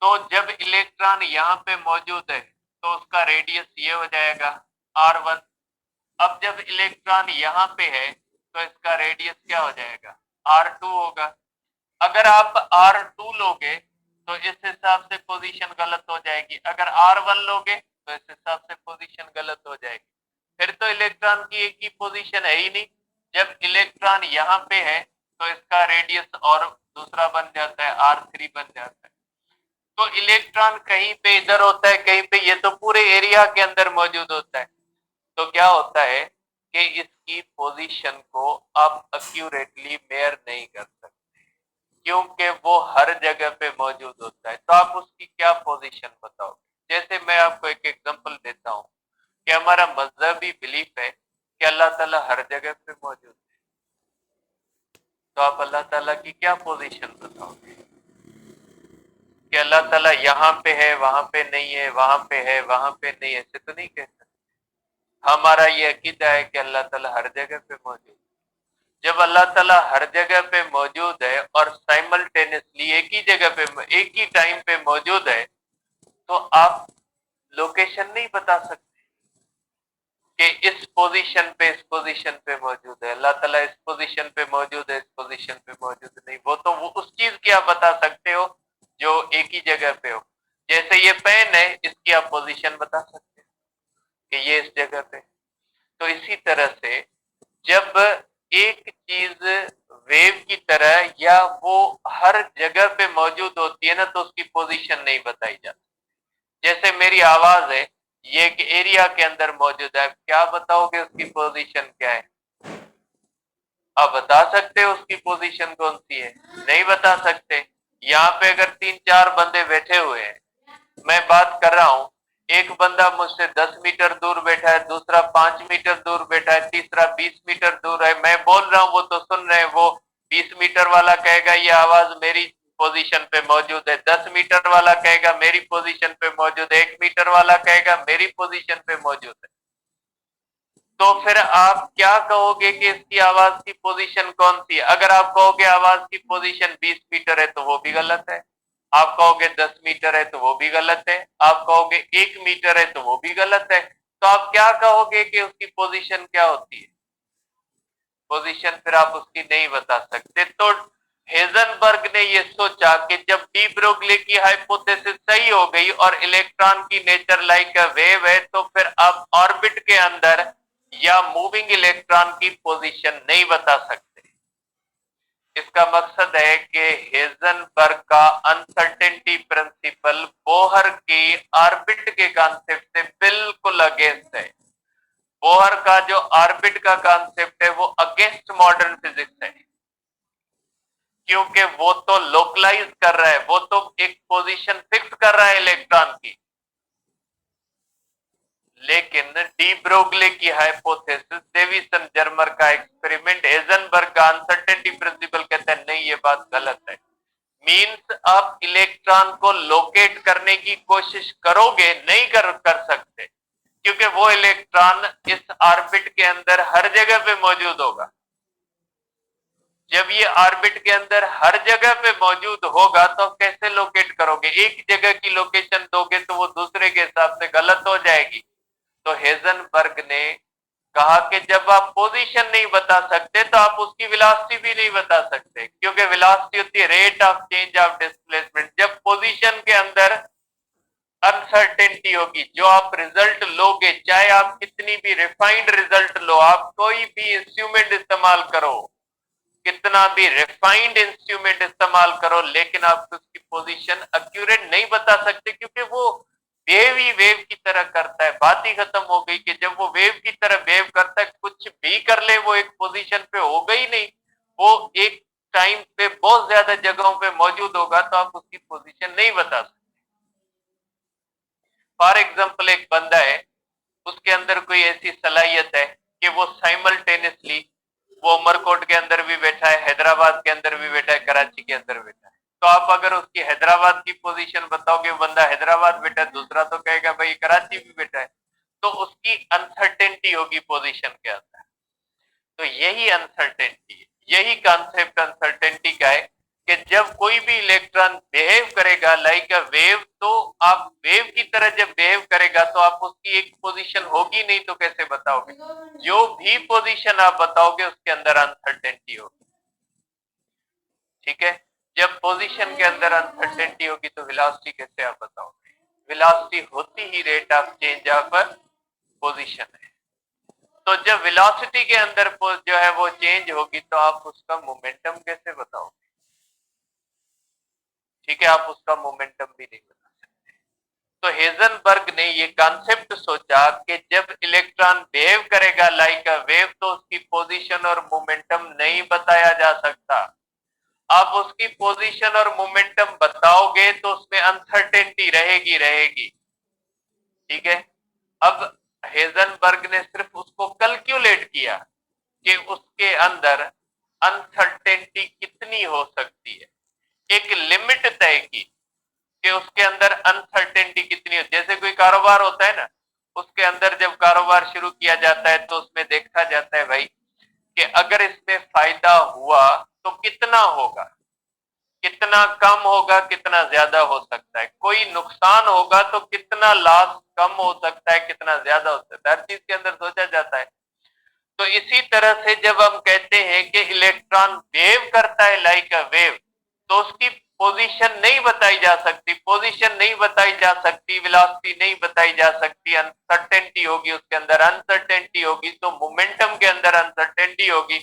तो जब इलेक्ट्रॉन यहाँ पे मौजूद है तो उसका रेडियस ये हो जाएगा R1। अब जब इलेक्ट्रॉन यहाँ पे है तो इसका रेडियस क्या हो जाएगा, R2 होगा। अगर आप R2 लोगे तो इस हिसाब से पोजीशन गलत हो जाएगी, अगर R1 लोगे तो इस हिसाब से पोजीशन गलत हो जाएगी। फिर तो इलेक्ट्रॉन की एक ही पोजीशन है ही नहीं। जब इलेक्ट्रॉन यहाँ पे है तो इसका रेडियस और दूसरा बन जाता है, R3 बन जाता है। तो इलेक्ट्रॉन कहीं पे इधर होता है, कहीं पे, ये तो पूरे एरिया के अंदर मौजूद होता है। तो क्या होता है कि इसकी पोजीशन को आप एक्यूरेटली मेयर नहीं कर सकते, क्योंकि वो हर जगह पे मौजूद होता है। तो आप उसकी क्या पोजीशन बताओगे। जैसे मैं आपको एक एग्जांपल देता हूँ कि हमारा मजहबी बिलीफ है कि अल्लाह ताला हर जगह पे मौजूद है, तो आप अल्लाह ताला की क्या पोजीशन बताओगे कि अल्लाह ताला यहाँ पे है, वहां पे नहीं है, वहां पे है, वहां पे नहीं है, ऐसे तो नहीं कह सकते। हमारा ये अकीदा है कि अल्लाह ताला हर जगह पे मौजूद है। जब अल्लाह ताला हर जगह पे मौजूद है और साइमल्टेनियसली एक ही जगह पे, एक ही टाइम पे मौजूद है, तो आप लोकेशन नहीं बता सकते कि इस पोजीशन पे, इस पोजीशन पे मौजूद है अल्लाह ताला, इस पोजीशन पे मौजूद है, इस पोजीशन पे मौजूद नहीं। वो उस चीज की आप बता सकते हो जो एक ही जगह पे हो। जैसे ये पेन है, इसकी आप पोजीशन बता सकते हो कि ये इस जगह पे। तो इसी तरह से जब एक चीज वेव की तरह या वो हर जगह पे मौजूद होती है ना, तो उसकी पोजीशन नहीं बताई जाती। जैसे मेरी आवाज है, ये एक एरिया के अंदर मौजूद है, क्या बताओगे उसकी पोजीशन क्या है। आप बता सकते हो उसकी पोजीशन कौन सी है, नहीं बता सकते। यहाँ पे अगर 3-4 बंदे बैठे हुए हैं, मैं बात कर रहा हूँ, एक बंदा मुझसे 10 मीटर दूर बैठा है, दूसरा 5 मीटर दूर बैठा है, तीसरा 20 मीटर दूर है। मैं बोल रहा हूँ, वो तो सुन रहे हैं। वो 20 मीटर वाला कहेगा ये आवाज मेरी पोजीशन पे मौजूद है, 10 मीटर वाला कहेगा मेरी पोजीशन पे मौजूद है, 1 मीटर वाला कहेगा मेरी पोजीशन पे मौजूद है। तो फिर आप क्या कहोगे कि इसकी आवाज की पोजीशन कौन सी है। अगर आप कहोगे आवाज की पोजीशन 20 मीटर है तो वो भी गलत है, आप कहोगे 10 मीटर है तो वो भी गलत है, आप कहोगे 1 मीटर है तो वो भी गलत है। तो आप क्या कहोगे कि उसकी पोजीशन क्या होती है। पोजीशन फिर आप उसकी नहीं बता सकते। तो हेजनबर्ग ने ये सोचा कि जब डी ब्रोगली की हाइपोथेसिस सही हो गई और इलेक्ट्रॉन की नेचर लाइक अ वेव है, तो फिर आप ऑर्बिट के अंदर या मूविंग इलेक्ट्रॉन की पोजीशन नहीं बता सकते। इसका मकसद है कि हेजनबर्ग का अनसर्टेनिटी प्रिंसिपल बोहर की ऑर्बिट के कॉन्सेप्ट से बिल्कुल अगेंस्ट है। बोहर का जो ऑर्बिट का कॉन्सेप्ट है वो अगेंस्ट मॉडर्न फिजिक्स है, क्योंकि वो तो लोकलाइज कर रहा है, वो तो एक पोजीशन फिक्स कर रहा है इलेक्ट्रॉन की। लेकिन डी ब्रोगली की हाइपोथेसिस, डेविसन जर्मर का एक्सपेरिमेंट, हेजनबर्ग का अनसर्टेनिटी प्रिंसिपल कहता है नहीं, ये बात गलत है। मींस आप इलेक्ट्रॉन को लोकेट करने की कोशिश करोगे, नहीं कर सकते, क्योंकि वो इलेक्ट्रॉन इस ऑर्बिट के अंदर हर जगह पे मौजूद होगा। जब ये ऑर्बिट के अंदर हर जगह पे मौजूद होगा तो कैसे लोकेट करोगे। एक जगह की लोकेशन दोगे तो वो दूसरे के हिसाब से गलत हो जाएगी। तो हेजनबर्ग ने कहा कि जब आप पोजीशन नहीं बता सकते तो आप उसकी वेलोसिटी भी नहीं बता सकते, क्योंकि वेलोसिटी होती है rate of change of displacement. जब पोजीशन के अंदर अनसर्टेनिटी होगी, जो आप रिजल्ट लोगे, चाहे आप कितनी भी रिफाइंड रिजल्ट लो, आप कोई भी इंस्ट्रूमेंट इस्तेमाल करो, कितना भी रिफाइंड इंस्ट्रूमेंट इस्तेमाल करो, लेकिन आप उसकी पोजीशन एक्यूरेट नहीं बता सकते, क्योंकि वो वेव ही वेव की तरह करता है। बात ही खत्म हो गई कि जब वो वेव की तरह वेव करता है, कुछ भी कर ले वो एक पोजीशन पे होगा ही नहीं, वो एक टाइम पे बहुत ज्यादा जगहों पे मौजूद होगा, तो आप उसकी पोजीशन नहीं बता सकते। फॉर एग्जाम्पल, एक बंदा है, उसके अंदर कोई ऐसी सलाहियत है कि वो साइमल्टेनियसली वो उमरकोट के अंदर भी बैठा है, हैदराबाद के अंदर भी बैठा है, कराची के अंदर बैठा है। तो आप अगर उसकी हैदराबाद की पोजीशन बताओगे, बंदा हैदराबाद बैठा है, दूसरा तो कहेगा भाई कराची भी बैठा है, तो उसकी अनसर्टेनिटी होगी पोजीशन के अंदर। तो यही अनसर्टेनिटी है, यही कॉन्सेप्ट अनसर्टेनिटी का है कि जब कोई भी इलेक्ट्रॉन बिहेव करेगा लाइक अ वेव, तो आप वेव की तरह जब बिहेव करेगा तो आप उसकी एक पोजीशन होगी नहीं, तो कैसे बताओगे? जो भी पोजीशन आप बताओगे उसके अंदर अनसर्टेनिटी होगी। ठीक है, जब पोजीशन के अंदर अनसर्टेनिटी होगी तो वेलोसिटी कैसे आप बताओगे? वेलोसिटी होती ही rate of change of position है। तो जब वेलोसिटी के अंदर जो है वो चेंज होगी, तो आप उसका मोमेंटम कैसे बताओगे? ठीक है, आप उसका मोमेंटम भी नहीं बता सकते। तो हेजनबर्ग ने ये कॉन्सेप्ट सोचा कि जब इलेक्ट्रॉन बिहेव करेगा लाइक अ वेव, तो उसकी पोजीशन और मोमेंटम नहीं बताया जा सकता। आप उसकी पोजीशन और मोमेंटम बताओगे तो उसमें अनसर्टेनिटी रहेगी रहेगी। ठीक है, अब हेजनबर्ग ने सिर्फ उसको कैलकुलेट किया कि उसके अंदर अनसर्टेनिटी कितनी हो सकती है, एक लिमिट तय की कि उसके अंदर अनसर्टेनिटी कितनी हो। जैसे कोई कारोबार होता है ना, उसके अंदर जब कारोबार शुरू किया जाता है तो उसमें देखा जाता है भाई कि अगर इसमें फायदा हुआ तो कितना होगा, कितना कम होगा, कितना ज्यादा हो सकता है, कोई नुकसान होगा तो कितना लॉस कम हो सकता है, कितना ज्यादा हो सकता है, हर चीज के अंदर सोचा जाता है। तो इसी तरह से जब हम कहते हैं कि इलेक्ट्रॉन वेव करता है लाइक अ वेव, तो उसकी पोजीशन नहीं बताई जा सकती, पोजीशन नहीं बताई जा सकती, वेलोसिटी नहीं बताई जा सकती, अनसर्टेनिटी होगी उसके अंदर, अनसर्टेनिटी होगी तो मोमेंटम के अंदर अनसर्टेनिटी होगी।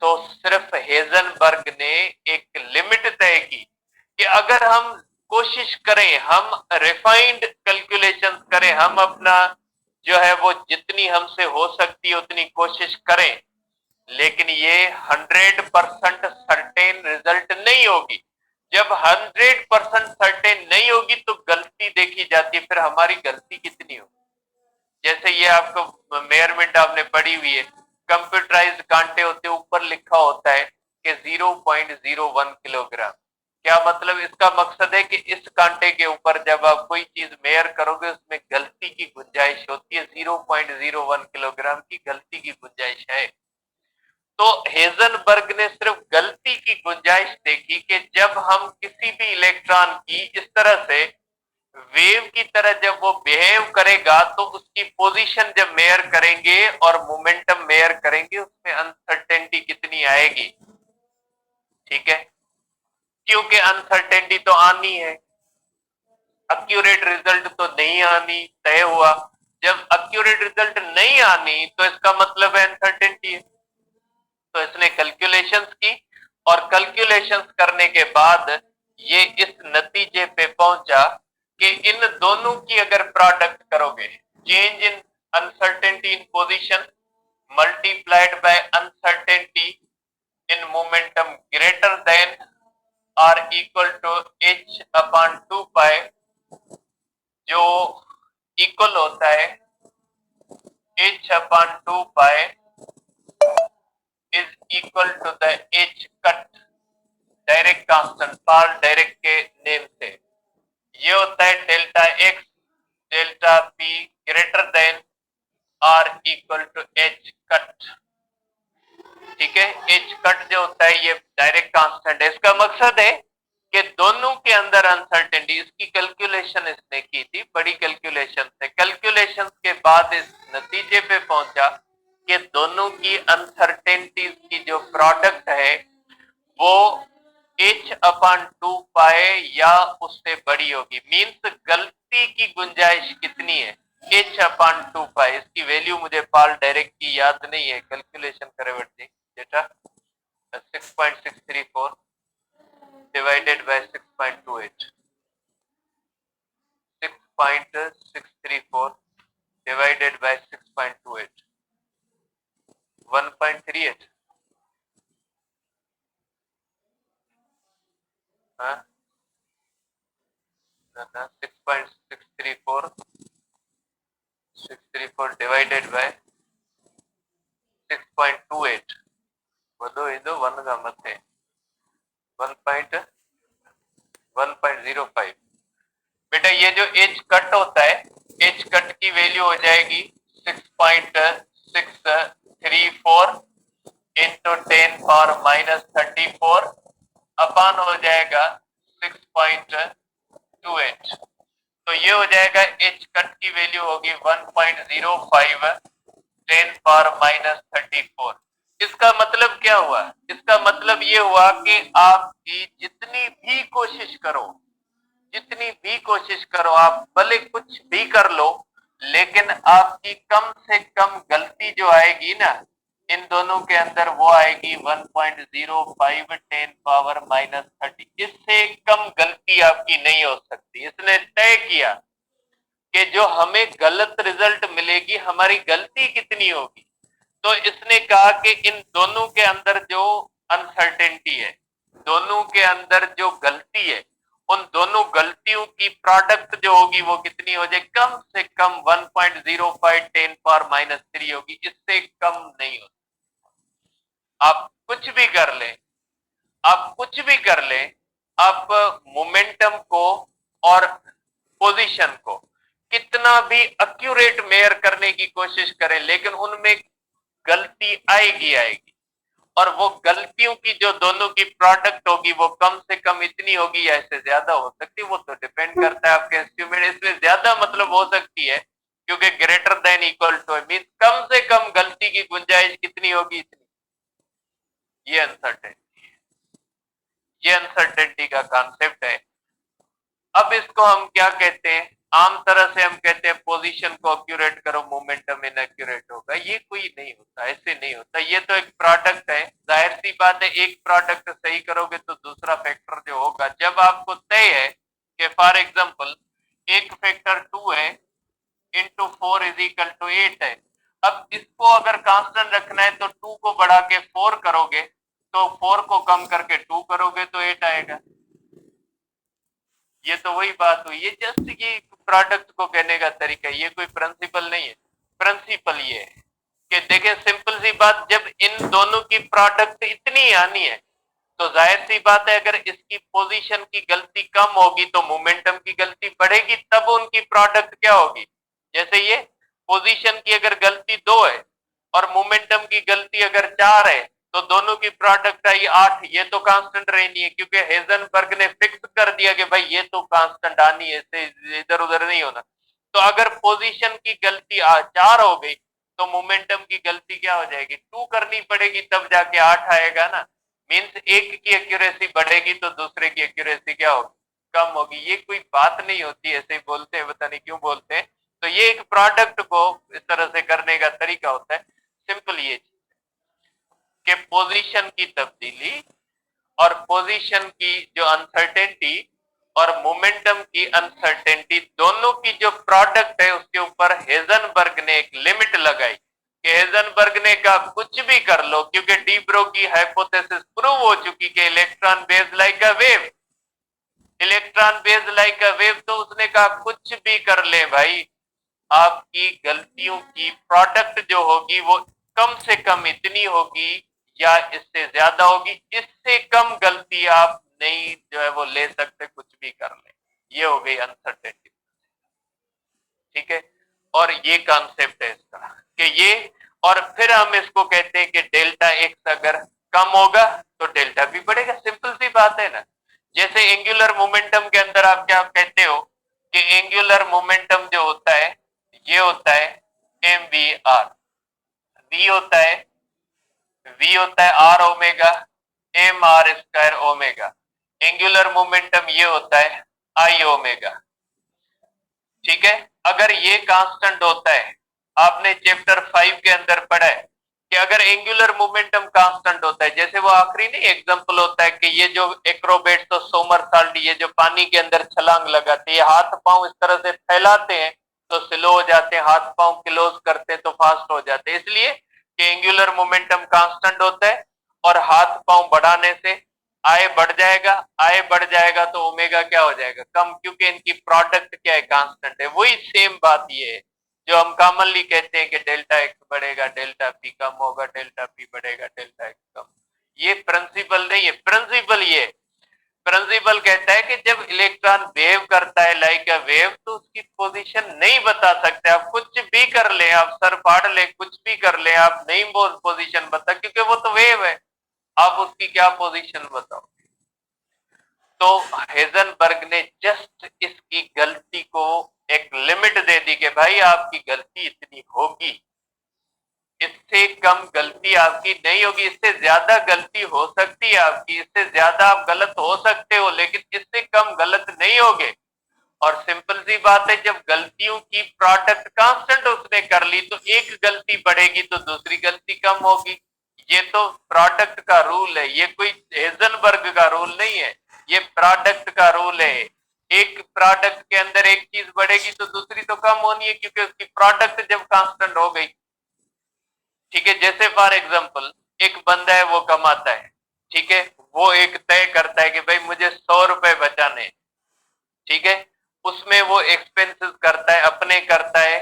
तो सिर्फ हेजनबर्ग ने एक लिमिट तय की कि अगर हम कोशिश करें, हम रिफाइंड कैलकुलेशंस करें, हम अपना जो है वो जितनी हमसे हो सकती है उतनी कोशिश करें, लेकिन ये 100% सर्टेन रिजल्ट नहीं होगी। जब 100% सर्टेन नहीं होगी तो गलती देखी जाती है, फिर हमारी गलती कितनी होगी? जैसे ये आपको मेजरमेंट आपने पढ़ी हुई है, कंप्यूटराइज्ड कांटे होते, ऊपर लिखा होता है कि 0.01 किलोग्राम। क्या मतलब? इसका मकसद है कि इस कांटे के ऊपर जब आप कोई चीज मेयर करोगे उसमें गलती की गुंजाइश होती है, 0.01 किलोग्राम की गलती की गुंजाइश है। तो हेजनबर्ग ने सिर्फ गलती की गुंजाइश देखी कि जब हम किसी भी इलेक्ट्रॉन की इस तरह से वेव की तरह जब वो बिहेव करेगा तो उसकी पोजीशन जब मेयर करेंगे और मोमेंटम मेयर करेंगे, उसमें अनसर्टेनिटी कितनी आएगी। ठीक है, क्योंकि अनसर्टेनिटी तो आनी है, एक्यूरेट रिजल्ट तो नहीं आनी, तय हुआ। जब एक्यूरेट रिजल्ट नहीं आनी तो इसका मतलब है अनसर्टेनिटी है। तो इसने कैलकुलेशंस की और कैलकुलेशंस करने के बाद ये इस नतीजे पे पहुंचा कि इन दोनों की अगर प्रोडक्ट करोगे, change in uncertainty in position multiplied by uncertainty in momentum greater than और equal to h upon 2 pi, जो इक्वल होता है h upon 2 pi is equal to the h cut, Dirac constant, Paul Dirac के नेम से। ये होता है delta x delta p greater than और इक्वल टू h कट। ठीक है, h कट जो होता है ये डायरेक्ट कांस्टेंट है। इसका मकसद है कि दोनों के अंदर अनसर्टेनिटी, इसकी कैलकुलेशन इसने की थी, बड़ी कैलकुलेशन से, कैलकुलेशन के बाद इस नतीजे पे पहुंचा कि दोनों की अनसर्टेनिटी की जो प्रोडक्ट है वो h अपॉन 2 पाए या उससे बड़ी होगी। मीन्स गलती की गुंजाइश कितनी है? h अपॉन 2 पाए। इसकी वैल्यू मुझे पाल डायरेक्ट की याद नहीं है, कैलकुलेशन करे बेटा। 6.634 divided by 6.28. 6.634 divided by 6.28. 1.38. Huh? No, no, 6.634 divided by 6.28. बोलो ಇದು 1 का मत है 1.1.05. बेटा ये जो एच कट होता है, एच कट की वैल्यू हो जाएगी 6.634 इंटू 10⁻−34 अपान हो जाएगा 6.28. तो ये हो जाएगा एच कट की वैल्यू होगी 1.05 10⁻−34. इसका मतलब क्या हुआ? इसका मतलब ये हुआ कि आपकी जितनी भी कोशिश करो आप भले कुछ भी कर लो, लेकिन आपकी कम से कम गलती जो आएगी ना इन दोनों के अंदर वो आएगी 1.05 10⁻−30. इससे कम गलती आपकी नहीं हो सकती. इसने तय किया कि जो हमें गलत रिजल्ट मिलेगी हमारी गलती कितनी होगी. तो इसने कहा कि इन दोनों के अंदर जो अनसर्टेनिटी है, दोनों के अंदर जो गलती है, उन दोनों गलतियों की प्रोडक्ट जो होगी वो कितनी हो जाए? कम से कम 1.05 10⁻³ होगी. इससे कम नहीं हो. आप कुछ भी कर लें, आप मोमेंटम को और पोजीशन को कितना भी एक्यूरेट मेयर करने की कोशिश करें, लेकिन उनमें गलती आएगी. और वो गलतियों की जो दोनों की प्रोडक्ट होगी वो कम से कम इतनी होगी या इससे ज्यादा हो सकती है. वो तो डिपेंड करता है आपके एस्टिमेट. इसमें ज्यादा मतलब हो सकती है क्योंकि greater than equal to mean कम से कम गलती की गुंजाइश कितनी होगी इतनी. ये अनसर्टेनिटी का कॉन्सेप्ट है. अब इसको हम क्या कहते हैं? आम तरह से हम कहते हैं पोजीशन को एक्यूरेट करो, मोमेंटम इनएक्यूरेट होगा. ये कोई नहीं होता, ऐसे नहीं होता. ये तो एक प्रोडक्ट है. जाहिर सी बात है एक प्रोडक्ट सही करोगे तो दूसरा फैक्टर जो होगा, जब आपको तय है कि फॉर एग्जांपल एक फैक्टर 2 है इंटू 4 इज इक्वल टू 8 है. अब इसको अगर कांस्टेंट रखना है तो 2 को बढ़ा के 4 करोगे, तो 4 को कम करके 2 करोगे तो 8 आएगा. ये तो वही बात हुई. ये जस्ट ये प्रोडक्ट को कहने का तरीका है, ये कोई प्रिंसिपल नहीं है. प्रिंसिपल ये है कि देखिए सिंपल सी बात, जब इन दोनों की प्रोडक्ट इतनी आनी है तो जाहिर सी बात है अगर इसकी पोजीशन की गलती कम होगी तो मोमेंटम की गलती बढ़ेगी, तब उनकी प्रोडक्ट क्या होगी. जैसे ये पोजीशन की अगर गलती 2 है और मोमेंटम की गलती अगर 4 है तो दोनों की प्रोडक्ट आई 8. ये तो कांस्टेंट रहनी है क्योंकि हेजनबर्ग ने फिक्स कर दिया कि भाई ये तो कांस्टेंट आनी है, इससे इधर उधर नहीं होना. तो अगर पोजीशन की गलती 4 हो गई तो मोमेंटम की गलती क्या हो जाएगी? 2 करनी पड़ेगी, तब जाके 8 आएगा ना. मींस एक की एक्यूरेसी बढ़ेगी तो दूसरे की एक्यूरेसी क्या होगी? कम होगी. ये कोई बात नहीं होती, ऐसे ही बोलते हैं, पता नहीं क्यों बोलते हैं. तो ये एक प्रोडक्ट को इस तरह से करने का तरीका होता है. सिंपल ये कि पोजीशन की तब्दीली और पोजीशन की जो अनसर्टेनिटी और मोमेंटम की अनसर्टेनिटी, दोनों की जो प्रोडक्ट है उसके ऊपर हेजनबर्ग ने एक लिमिट लगाई कि हेजनबर्ग ने कहा कुछ भी कर लो, क्योंकि डी ब्रो की हाइपोथेसिस प्रूव हो चुकी कि electron based like a wave, तो उसने कहा कुछ भी कर ले भाई, आपकी गलतियों की प्रोडक्ट जो होगी वो कम से कम इतनी होगी या इससे ज्यादा होगी. इससे कम गलती आप नहीं जो है वो ले सकते, कुछ भी कर ले. ये हो गई अनसर्टेनिटी. ठीक है. और ये कॉन्सेप्ट है इसका कि ये, और फिर हम इसको कहते हैं कि डेल्टा एक्स अगर कम होगा तो डेल्टा भी बढ़ेगा. सिंपल सी बात है ना. जैसे एंगुलर मोमेंटम के अंदर आप क्या कहते हो कि एंगुलर मोमेंटम जो होता है ये होता है एम वी आर. वी होता है R omega M R square omega. Angular momentum ये होता है आई ओमेगा. ठीक है. अगर ये कांस्टेंट होता है, आपने चैप्टर 5 के अंदर पढ़ा है कि अगर एंगुलर मोमेंटम कांस्टेंट होता है, जैसे वो आखिरी नहीं एग्जांपल होता है कि ये जो एक्रोबेट्स और सोमरसॉल्ट ये जो पानी के अंदर छलांग लगाते हैं, हाथ पांव इस तरह से फैलाते हैं तो स्लो हो जाते हैं, हाथ पांव क्लोज करते हैं तो फास्ट हो जाते हैं, इसलिए कि एंगुलर मोमेंटम कांस्टेंट होता है और हाथ पांव बढ़ाने से आय बढ़ जाएगा, आय बढ़ जाएगा तो ओमेगा क्या हो जाएगा, कम, क्योंकि इनकी प्रोडक्ट क्या है, कांस्टेंट है। वही सेम बात ये है जो हम कॉमनली कहते हैं कि डेल्टा एक्स बढ़ेगा डेल्टा पी कम होगा, डेल्टा पी बढ़ेगा डेल्टा एक्स कम। ये प्रिंसिपल नहीं है, प्रिंसिपल ये प्रिंसिपल कहता है कि जब इलेक्ट्रॉन वेव करता है लाइक अ वेव, तो उसकी पोजीशन नहीं बता सकते। आप कुछ भी कर लें, आप सर फाड़ लें, कुछ भी कर लें, आप नहीं पोजीशन बता, क्योंकि वो तो वेव है, आप उसकी क्या पोजीशन बताओ। तो हेजनबर्ग ने जस्ट इसकी गलती को एक लिमिट दे दी कि भाई आपकी गलती इतनी होगी, इससे कम गलती आपकी नहीं होगी, इससे ज्यादा गलती हो सकती है आपकी, इससे ज्यादा आप गलत हो सकते हो, लेकिन इससे कम गलत नहीं होगे। और सिंपल सी बात है, जब गलतियों की प्रोडक्ट कांस्टेंट उसने कर ली तो एक गलती बढ़ेगी तो दूसरी गलती कम होगी। ये तो प्रोडक्ट का रूल है, ये कोई हेजनबर्ग का रूल नहीं है, ये प्रोडक्ट का रूल है। एक प्रोडक्ट के अंदर एक चीज बढ़ेगी तो दूसरी तो कम होनी है, क्योंकि उसकी प्रोडक्ट जब कांस्टेंट हो गई। ठीक है, जैसे फॉर एग्जांपल एक बंदा है, वो कमाता है, ठीक है, वो एक तय करता है कि भाई मुझे 100 रुपए बचाने, ठीक है, उसमें वो एक्सपेंसेस करता है, अपने करता है,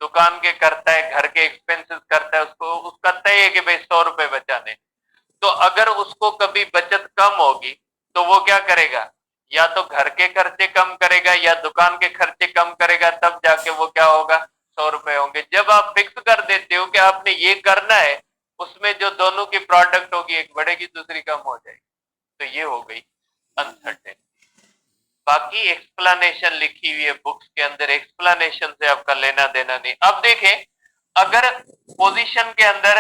दुकान के करता है, घर के एक्सपेंसेस करता है, उसको उसका तय है कि भाई 100 रुपए बचाने। तो अगर उसको कभी बचत कम होगी तो वो क्या करेगा, या तो घर के खर्चे कम करेगा या दुकान के खर्चे कम करेगा, तब जाके वो क्या होगा, 100 रुपए होंगे। जब आप फिक्स कर देते हो कि आपने ये करना है, उसमें जो दोनों की प्रोडक्ट होगी, एक बढ़ेगी दूसरी कम हो जाएगी, तो ये हो गई अनसर्टेन। बाकी एक्सप्लेनेशन लिखी हुई है बुक्स के अंदर, एक्सप्लेनेशन से आपका लेना देना नहीं। अब देखें, अगर पोजीशन के अंदर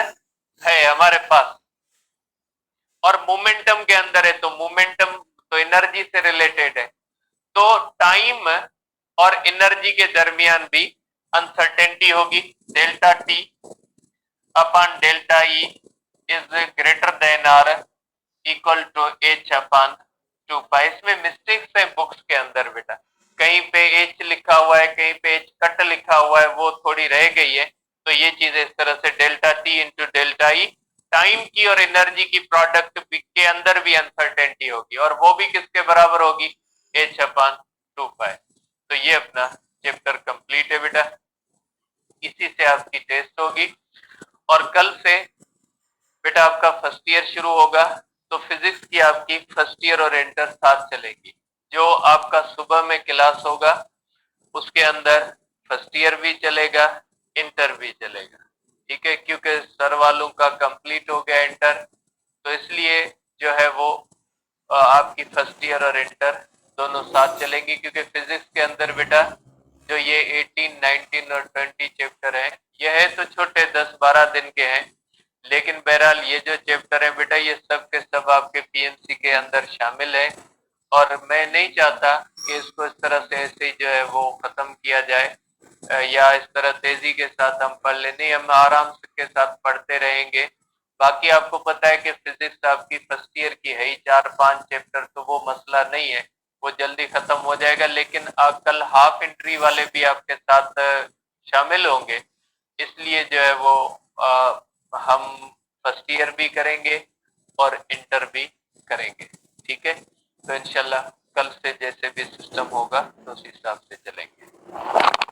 है हमारे पास और मोमेंटम के अंदर है, तो मोमेंटम तो एनर्जी से रिलेटेड है, तो टाइम और एनर्जी के दरमियान भी अनसर्टेनिटी होगी। Delta T upon delta E is greater than or equal to H upon 2 pi. इसमें मिस्टेक्स है बुक्स के अंदर बेटा, कहीं पे एच लिखा हुआ है, कहीं पे एच कट लिखा हुआ है, वो थोड़ी रह गई है। तो ये चीज इस तरह से delta T into delta E, time की और एनर्जी की प्रोडक्ट के अंदर भी अनसर्टेनिटी होगी, और वो भी किसके बराबर होगी, एच अपॉन 2 पाई। तो ये अपना चैप्टर कंप्लीट है बेटा, इसी से आपकी टेस्ट होगी। और कल से बेटा आपका फर्स्ट ईयर शुरू होगा, तो फिजिक्स की आपकी फर्स्ट ईयर और इंटर साथ चलेगी। जो आपका सुबह में क्लास होगा उसके अंदर फर्स्ट ईयर भी चलेगा, इंटर भी चलेगा, ठीक है, क्योंकि सर वालों का कंप्लीट हो गया इंटर, तो इसलिए जो है वो आपकी फर्स्ट ईयर और इंटर दोनों साथ चलेंगी। क्योंकि फिजिक्स के अंदर बेटा जो ये 18, 19 और 20 चैप्टर है, ये है तो छोटे 10-12 दिन के हैं, लेकिन बहरहाल ये जो चैप्टर है बेटा, ये सब के सब आपके पीएमसी के अंदर शामिल है। और मैं नहीं चाहता कि इसको इस तरह से ऐसे ही जो है वो खत्म किया जाए, या इस तरह तेजी के साथ हम पढ़ ले, नहीं, हम आराम के साथ पढ़ते रहेंगे। बाकी आपको पता है कि फिजिक्स आपकी फर्स्ट ईयर की है ही 4-5 चैप्टर, तो वो मसला नहीं है, वो जल्दी खत्म हो जाएगा। लेकिन कल हाफ एंट्री वाले भी आपके साथ शामिल होंगे, इसलिए जो है वो हम फर्स्ट ईयर भी करेंगे और इंटर भी करेंगे, ठीक है। तो इंशाल्लाह कल से जैसे भी सिस्टम होगा तो उस हिसाब से चलेंगे।